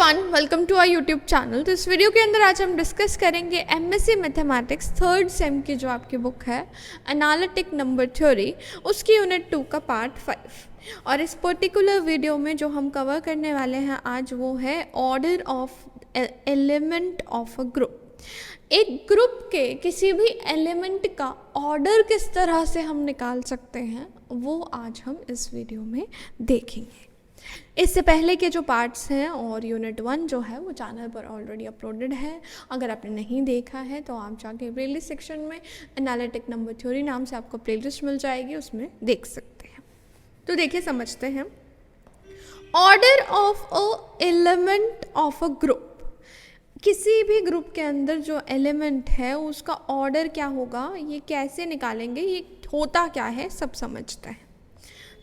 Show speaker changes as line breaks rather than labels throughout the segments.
Everyone, welcome to our YouTube channel. तो इस video के अंदर आज हम डिस्कस करेंगे एमएससी मैथमेटिक्स थर्ड सेम की जो आपकी बुक है एनालिटिक नंबर थ्योरी, उसकी यूनिट 2 का पार्ट 5। और इस पर्टिकुलर वीडियो में जो हम कवर करने वाले हैं आज वो है order of element of a group. एक ग्रुप के किसी भी एलिमेंट का ऑर्डर किस तरह से हम निकाल सकते हैं वो आज हम इस वीडियो में देखेंगे। इससे पहले के जो पार्ट्स हैं और यूनिट 1 जो है वो चैनल पर ऑलरेडी अपलोडेड है। अगर आपने नहीं देखा है तो आप जाके प्लेलिस्ट सेक्शन में एनालिटिक नंबर थ्योरी नाम से आपको प्लेलिस्ट मिल जाएगी, उसमें देख सकते हैं। तो देखिए, समझते हैं order of a element of a group. किसी भी ग्रुप के अंदर जो एलिमेंट है उसका ऑर्डर क्या होगा, ये कैसे निकालेंगे, ये होता क्या है, सब समझते हैं।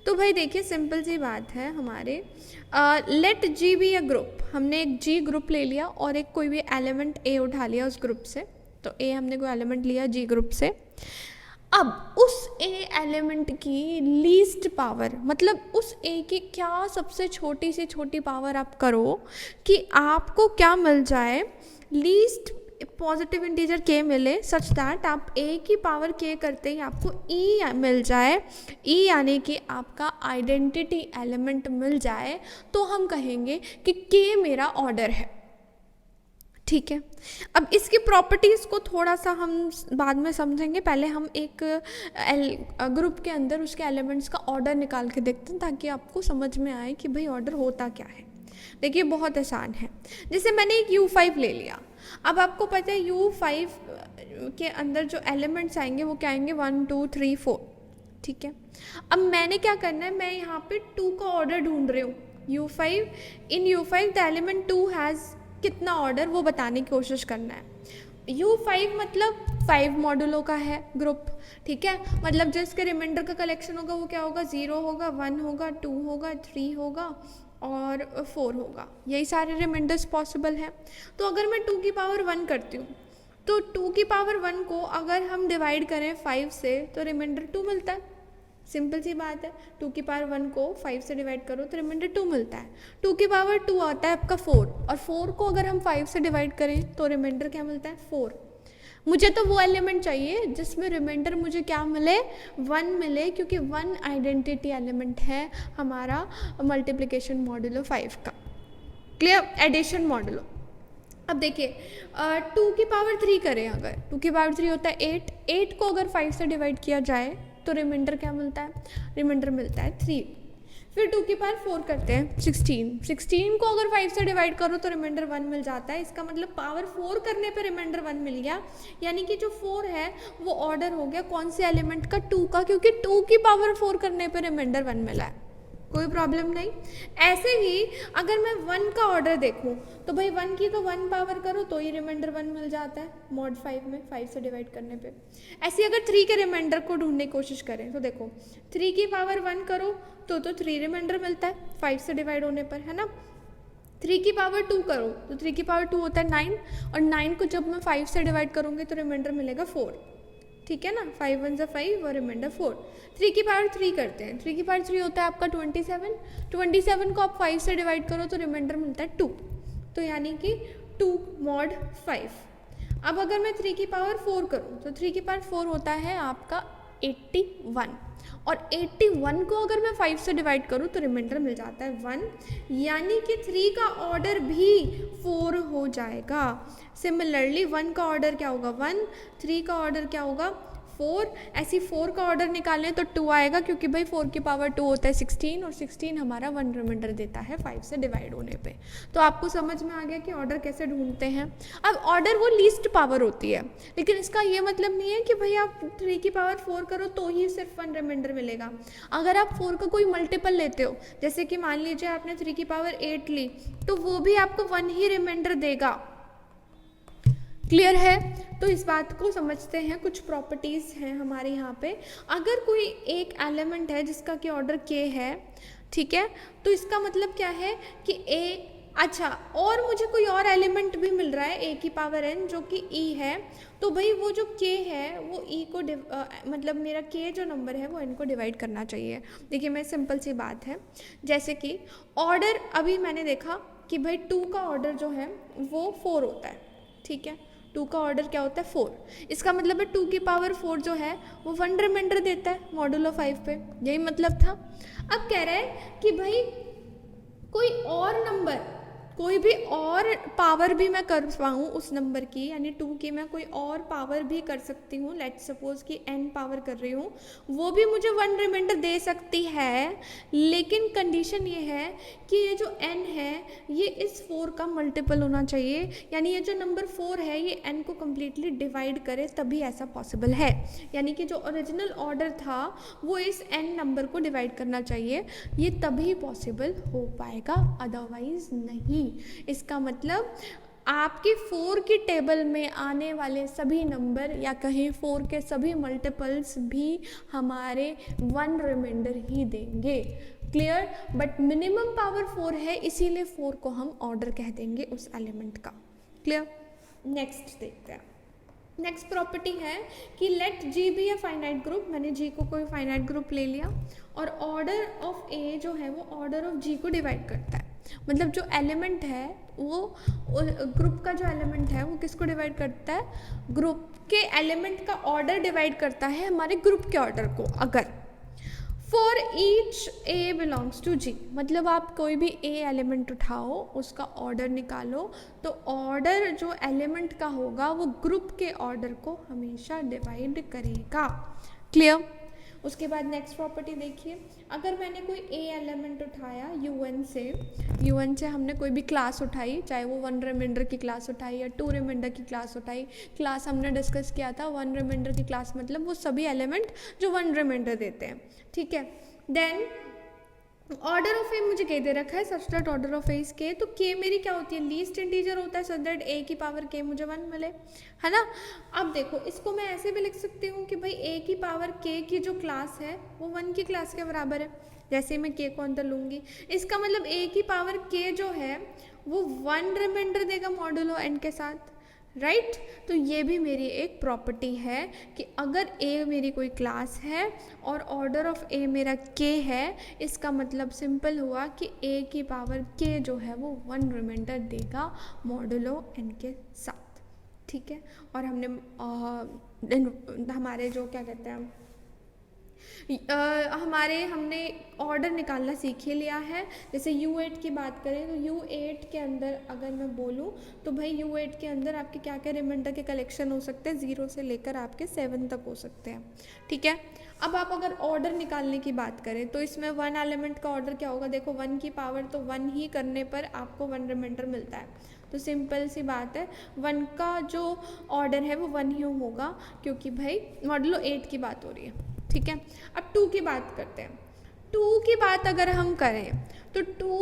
तो भाई देखिए, सिंपल सी बात है हमारे let G be a group. हमने एक जी ग्रुप ले लिया और एक कोई भी एलिमेंट ए उठा लिया उस ग्रुप से। तो ए हमने कोई एलिमेंट लिया जी ग्रुप से। अब उस ए एलिमेंट की लीस्ट पावर, मतलब उस ए की क्या सबसे छोटी से छोटी पावर आप करो कि आपको क्या मिल जाए, लीस्ट पॉजिटिव इंटीजर के मिले, सच दैट आप ए की पावर के करते ही आपको ई मिल जाए, ई यानी कि आपका आइडेंटिटी एलिमेंट मिल जाए, तो हम कहेंगे कि के मेरा ऑर्डर है। ठीक है, अब इसकी प्रॉपर्टीज़ को थोड़ा सा हम बाद में समझेंगे। पहले हम एक ग्रुप के अंदर उसके एलिमेंट्स का ऑर्डर निकाल के देखते हैं ताकि आपको समझ में आए कि भाई ऑर्डर होता क्या है। देखिए, बहुत आसान है। जैसे मैंने एक U5 ले लिया। अब आपको पता है U5 के अंदर जो एलिमेंट्स आएंगे वो क्या आएंगे, 1 2 3 4। ठीक है, अब मैंने क्या करना है, मैं यहाँ पे 2 का ऑर्डर ढूंढ रही हूँ। U5 in U5 the element 2 has कितना ऑर्डर, वो बताने की कोशिश करना है। U5 मतलब 5 मॉड्यूलों का है ग्रुप। ठीक है, मतलब जो इसके रिमाइंडर का कलेक्शन होगा वो क्या होगा, 0 होगा, 1 होगा, 2 होगा, 3 होगा और 4 होगा। यही सारे रिमाइंडर्स पॉसिबल हैं। तो अगर मैं 2 की पावर 1 करती हूँ तो 2 की पावर 1 को अगर हम डिवाइड करें 5 से तो रिमाइंडर 2 मिलता है। सिंपल सी बात है, 2 की पावर 1 को 5 से डिवाइड करो तो रिमाइंडर 2 मिलता है। 2 की पावर 2 आता है आपका 4, और 4 को अगर हम 5 से डिवाइड करें तो रिमाइंडर क्या मिलता है, 4। मुझे तो वो एलिमेंट चाहिए जिसमें रिमाइंडर मुझे क्या मिले, 1 मिले, क्योंकि 1 आइडेंटिटी एलिमेंट है हमारा मल्टीप्लिकेशन मॉड्यूलो 5 का। Clear, addition modulo. अब देखिए, 2 की पावर 3 करें, अगर 2 की पावर 3 होता है 8 को अगर 5 से डिवाइड किया जाए तो रिमाइंडर क्या मिलता है, रिमाइंडर मिलता है 3। फिर 2 की पावर 4 करते हैं 16 को अगर 5 से डिवाइड करो तो रिमाइंडर 1 मिल जाता है। इसका मतलब पावर 4 करने पे रिमाइंडर 1 मिल गया, यानी कि जो 4 है वो ऑर्डर हो गया कौन से एलिमेंट का, 2 का, क्योंकि 2 की पावर 4 करने पे रिमाइंडर 1 मिला है। कोई प्रॉब्लम नहीं। ऐसे ही अगर मैं 1 का ऑर्डर देखूं तो भाई 1 की तो 1 पावर करो तो ही रिमाइंडर 1 मिल जाता है मॉड 5 में, 5 से डिवाइड करने पे। ऐसे अगर 3 के रिमाइंडर को ढूंढने की कोशिश करें तो देखो, 3 की पावर 1 करो तो 3 रिमाइंडर मिलता है 5 से डिवाइड होने पर, है ना। 3 की पावर 2 करो तो 3 की पावर 2 होता है 9, और 9 को जब मैं 5 से डिवाइड करूँगी तो रिमाइंडर मिलेगा 4। ठीक है ना, 5 1 5 और रिमाइंडर 4। 3 की पावर 3 करते हैं, 3 की पावर 3 होता है आपका 27 को आप 5 से डिवाइड करो तो रिमाइंडर मिलता है 2, तो यानी कि 2 मॉड 5। अब अगर मैं 3 की पावर 4 करूँ तो 3 की पावर 4 होता है आपका 81, और 81 को अगर मैं 5 से डिवाइड करूँ तो रिमाइंडर मिल जाता है 1, यानी कि 3 का ऑर्डर भी 4 हो जाएगा। सिमिलरली 1 का ऑर्डर क्या होगा, 1, 3 का ऑर्डर क्या होगा, 4। ऐसी 4 का ऑर्डर निकालें तो 2 आएगा, क्योंकि भाई 4 की पावर 2 होता है 16, और 16 हमारा 1 रिमाइंडर देता है 5 से डिवाइड होने पे। तो आपको समझ में आ गया कि ऑर्डर कैसे ढूंढते हैं। अब ऑर्डर वो लीस्ट पावर होती है, लेकिन इसका ये मतलब नहीं है कि भाई आप 3 की पावर 4 करो तो ही सिर्फ 1 रिमाइंडर मिलेगा। अगर आप 4 का कोई मल्टीपल लेते हो, जैसे कि मान लीजिए आपने 3 की पावर 8 ली, तो वो भी आपको 1 ही रिमाइंडर देगा। क्लियर है, तो इस बात को समझते हैं। कुछ प्रॉपर्टीज़ हैं हमारे यहाँ पे। अगर कोई एक एलिमेंट है जिसका कि ऑर्डर के है, ठीक है, तो इसका मतलब क्या है कि ए, अच्छा, और मुझे कोई और एलिमेंट भी मिल रहा है ए की पावर n जो कि ई है, तो भाई वो जो के है वो ई को मतलब मेरा के जो नंबर है वो n को डिवाइड करना चाहिए। देखिए, मैं सिंपल सी बात है, जैसे कि ऑर्डर अभी मैंने देखा कि भाई 2 का ऑर्डर जो है वो 4 होता है, ठीक है, 2 का ऑर्डर क्या होता है 4, इसका मतलब है 2 की पावर 4 जो है वो 1 रिमाइंडर देता है मॉडुलो 5 पे, यही मतलब था। अब कह रहा है कि भाई कोई और नंबर, कोई भी और पावर भी मैं कर पाऊँ उस नंबर की, यानी 2 की मैं कोई और पावर भी कर सकती हूँ, लेट्स सपोज कि n पावर कर रही हूँ, वो भी मुझे 1 रिमाइंडर दे सकती है, लेकिन कंडीशन ये है कि ये जो n है ये इस 4 का मल्टीपल होना चाहिए, यानी ये जो नंबर 4 है ये n को कम्प्लीटली डिवाइड करे तभी ऐसा पॉसिबल है, यानी कि जो ओरिजिनल ऑर्डर था वो इस n नंबर को डिवाइड करना चाहिए, ये तभी पॉसिबल हो पाएगा, अदरवाइज नहीं। इसका मतलब आपकी 4 की टेबल में आने वाले सभी नंबर या कहें 4 के सभी मल्टीपल्स भी हमारे 1 रिमाइंडर ही देंगे, क्लियर। बट मिनिमम पावर 4 है, इसीलिए 4 को हम ऑर्डर कह देंगे उस एलिमेंट का, क्लियर। नेक्स्ट देखते हैं, नेक्स्ट प्रॉपर्टी है कि let G be a finite group, मैंने जी को कोई फाइनाइट ग्रुप ले लिया और ऑर्डर ऑफ ए जो है वो ऑर्डर ऑफ जी को डिवाइड करता है, मतलब जो एलिमेंट है वो ग्रुप का जो एलिमेंट है वो किसको डिवाइड करता है, ग्रुप के एलिमेंट का ऑर्डर डिवाइड करता है हमारे ग्रुप के ऑर्डर को। अगर for each A belongs to G, मतलब आप कोई भी ए एलिमेंट उठाओ उसका ऑर्डर निकालो, तो ऑर्डर जो एलिमेंट का होगा वो ग्रुप के ऑर्डर को हमेशा डिवाइड करेगा, क्लियर। उसके बाद नेक्स्ट प्रॉपर्टी देखिए, अगर मैंने कोई ए एलिमेंट उठाया UN से हमने कोई भी क्लास उठाई, चाहे वो 1 रिमाइंडर की क्लास उठाई या 2 रिमाइंडर की क्लास उठाई, क्लास हमने डिस्कस किया था 1 रिमाइंडर की क्लास मतलब वो सभी एलिमेंट जो 1 रिमाइंडर देते हैं, ठीक है। देन ऑर्डर ऑफ ए मुझे के दे रखा है, such that order of A is के, तो के मेरी क्या होती है, लीस्ट इंटीजर होता है, सो दैट ए की पावर के मुझे 1 मिले, है ना। अब देखो इसको मैं ऐसे भी लिख सकती हूँ कि भाई ए की पावर के की जो क्लास है वो 1 की क्लास के बराबर है, जैसे मैं के को अंदर लूँगी, इसका मतलब ए की पावर के जो है वो 1 रिमाइंडर देगा मॉडुलो एन के साथ, राइट। तो ये भी मेरी एक प्रॉपर्टी है कि अगर ए मेरी कोई क्लास है और ऑर्डर ऑफ ए मेरा के है, इसका मतलब सिंपल हुआ कि ए की पावर के जो है वो 1 रिमाइंडर देगा मॉडुलो एन के साथ, ठीक है। और हमने हमारे जो क्या कहते हैं हमने ऑर्डर निकालना सीख ही लिया है। जैसे U8 की बात करें तो U8 के अंदर अगर मैं बोलूँ तो भाई U8 के अंदर आपके क्या क्या रिमाइंडर के कलेक्शन हो सकते हैं, 0 से लेकर आपके 7 तक हो सकते हैं, ठीक है। अब आप अगर ऑर्डर निकालने की बात करें तो इसमें 1 एलिमेंट का ऑर्डर क्या होगा, देखो 1 की पावर तो 1 ही करने पर आपको 1 रिमाइंडर मिलता है, तो सिंपल सी बात है 1 का जो ऑर्डर है वो 1 ही होगा, क्योंकि भाई मॉडुलो 8 की बात हो रही है, ठीक है। अब 2 की बात करते हैं, 2 की बात अगर हम करें तो 2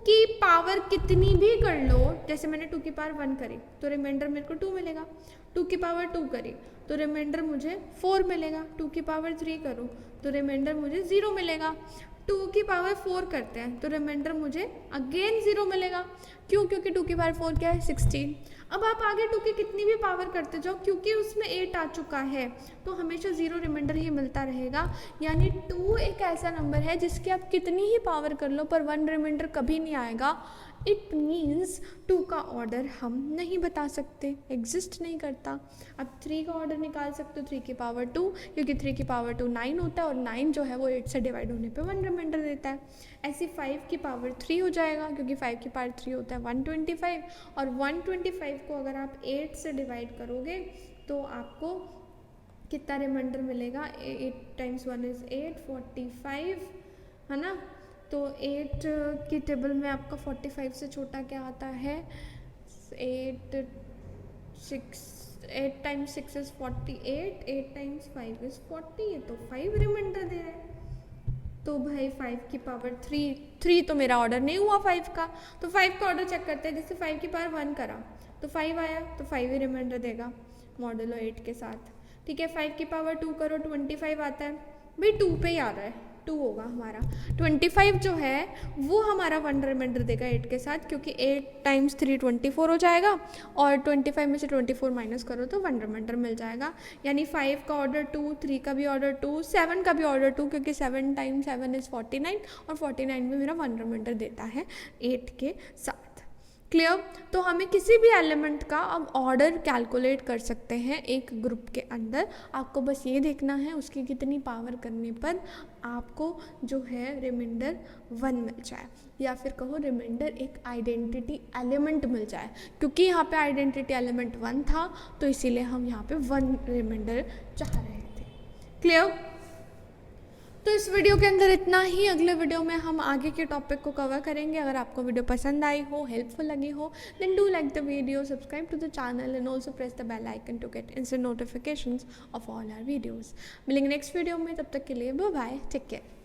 की पावर कितनी भी कर लो, जैसे मैंने 2 की पावर 1 करी तो रिमाइंडर मेरे को 2 मिलेगा, 2 की पावर 2 करी तो रिमाइंडर मुझे 4 मिलेगा, 2 की पावर 3 करूँ तो रिमाइंडर मुझे 0 मिलेगा, 2 की पावर 4 करते हैं तो रिमाइंडर मुझे अगेन 0 मिलेगा, क्यों, क्योंकि 2 की पावर 4 क्या है 16। अब आप आगे 2 की कितनी भी पावर करते जाओ, क्योंकि उसमें 8 आ चुका है तो हमेशा 0 रिमाइंडर ही मिलता रहेगा, यानी 2 एक ऐसा नंबर है जिसकी आप कितनी ही पावर कर लो पर 1 रिमाइंडर कभी नहीं आएगा। इट मीन्स 2 का ऑर्डर हम नहीं बता सकते, एग्जिस्ट नहीं करता। अब 3 का ऑर्डर निकाल सकते हो 3 की पावर 2, क्योंकि 3 की पावर 2 9 होता है और 9 जो है वो 8 से डिवाइड होने पे 1 रिमाइंडर देता है। ऐसे 5 की पावर 3 हो जाएगा, क्योंकि 5 की पावर 3 होता है 125, और 125 को अगर आप 8 से डिवाइड करोगे तो आपको कितना रिमाइंडर मिलेगा, 8 टाइम्स 1 इज़ 8, 45, है ना। तो 8 की टेबल में आपका 45 से छोटा क्या आता है, 8 टाइम्स 6 इज़ 48, 8 टाइम्स 5 इज़ 40, ये तो 5 रिमाइंडर दे रहा है। तो भाई 5 की पावर 3 तो मेरा ऑर्डर नहीं हुआ 5 का, तो 5 का ऑर्डर चेक करते हैं। जैसे 5 की पावर 1 करा तो 5 आया तो 5 ही रिमाइंडर देगा मॉडुलो 8 के साथ, ठीक है। 5 की पावर 2 करो 25 आता है, भाई 2 पे ही आ रहा है, 2 होगा हमारा। 25 जो है वो हमारा 1 रिमाइंडर देगा 8 के साथ, क्योंकि 8 टाइम्स 3 24 हो जाएगा और 25 में से 24 माइनस करो तो 1 रिमाइंडर मिल जाएगा। यानी 5 का ऑर्डर 2, 3 का भी ऑर्डर 2, 7 का भी ऑर्डर 2, क्योंकि 7 टाइम्स 7 इज़ 49 और 49 में मेरा 1 रिमाइंडर देता है 8 के साथ, क्लियर। तो हमें किसी भी एलिमेंट का अब ऑर्डर कैलकुलेट कर सकते हैं एक ग्रुप के अंदर। आपको बस ये देखना है उसकी कितनी पावर करने पर आपको जो है रिमाइंडर 1 मिल जाए, या फिर कहो रिमाइंडर एक आइडेंटिटी एलिमेंट मिल जाए। क्योंकि यहाँ पे आइडेंटिटी एलिमेंट 1 था तो इसीलिए हम यहाँ पे 1 रिमाइंडर चाह रहे थे। क्लियर। तो इस वीडियो के अंदर इतना ही। अगले वीडियो में हम आगे के टॉपिक को कवर करेंगे। अगर आपको वीडियो पसंद आई हो, हेल्पफुल लगी हो, then do like the video, subscribe to the channel and also press the bell icon to get instant notifications of all our videos. मिलेंगे नेक्स्ट वीडियो में, तब तक के लिए बाय बाय, टेक केयर।